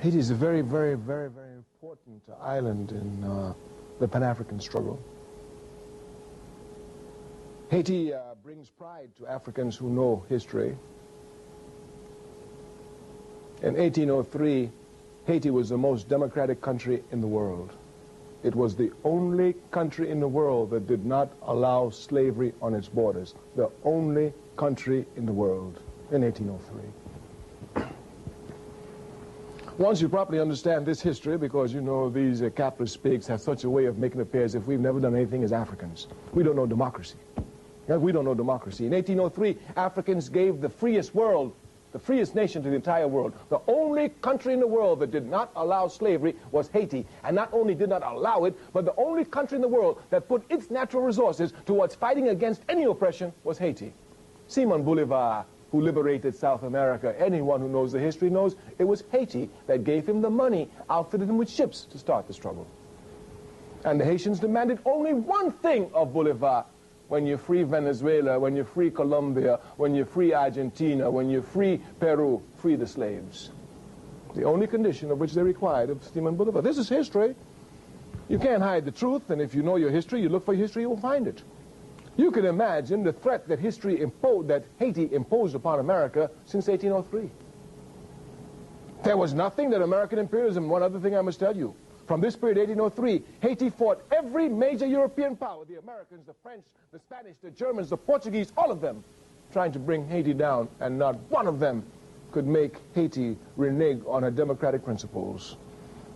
Haiti is a very, very, very, very important island in the Pan-African struggle. Haiti brings pride to Africans who know history. In 1803, Haiti was the most democratic country in the world. It was the only country in the world that did not allow slavery on its borders. The only country in the world in 1803. Once you properly understand this history, because you know these capitalist pigs have such a way of making it appear as if we've never done anything as Africans. We don't know democracy. We don't know democracy. In 1803, Africans gave the freest world, the freest nation to the entire world. The only country in the world that did not allow slavery was Haiti. And not only did not allow it, but the only country in the world that put its natural resources towards fighting against any oppression was Haiti. Simon Bolivar, who liberated South America, anyone who knows the history knows it was Haiti that gave him the money, outfitted him with ships to start the struggle. And the Haitians demanded only one thing of Bolivar: when you free Venezuela, when you free Colombia, when you free Argentina, when you free Peru, free the slaves. The only condition of which they required of Simon Bolivar. This is history. You can't hide the truth, and if you know your history, you look for your history, you will find it. You can imagine the threat that that Haiti imposed upon America since 1803. There was nothing that American imperialism. One other thing I must tell you. From this period, 1803, Haiti fought every major European power, the Americans, the French, the Spanish, the Germans, the Portuguese, all of them, trying to bring Haiti down, and not one of them could make Haiti renege on her democratic principles.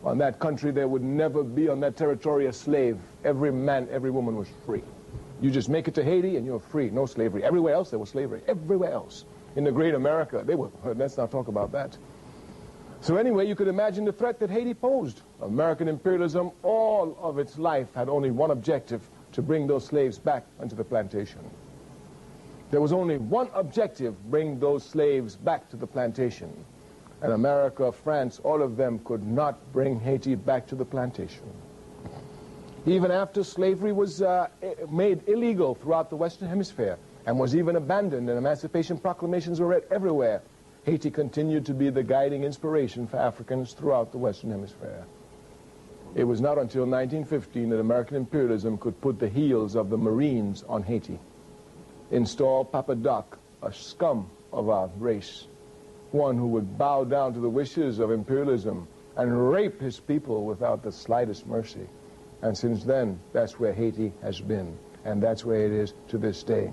On that country, there would never be on that territory a slave. Every man, every woman was free. You just make it to Haiti and you're free, no slavery. Everywhere else there was slavery, everywhere else. In the great America, they were, let's not talk about that. So anyway, you could imagine the threat that Haiti posed. American imperialism, all of its life, had only one objective: to bring those slaves back onto the plantation. There was only one objective: bring those slaves back to the plantation. And America, France, all of them could not bring Haiti back to the plantation. Even after slavery was made illegal throughout the Western Hemisphere and was even abandoned and emancipation proclamations were read everywhere, Haiti continued to be the guiding inspiration for Africans throughout the Western Hemisphere. It was not until 1915 that American imperialism could put the heels of the Marines on Haiti, install Papa Doc, a scum of our race, one who would bow down to the wishes of imperialism and rape his people without the slightest mercy. And since then, that's where Haiti has been, and that's where it is to this day.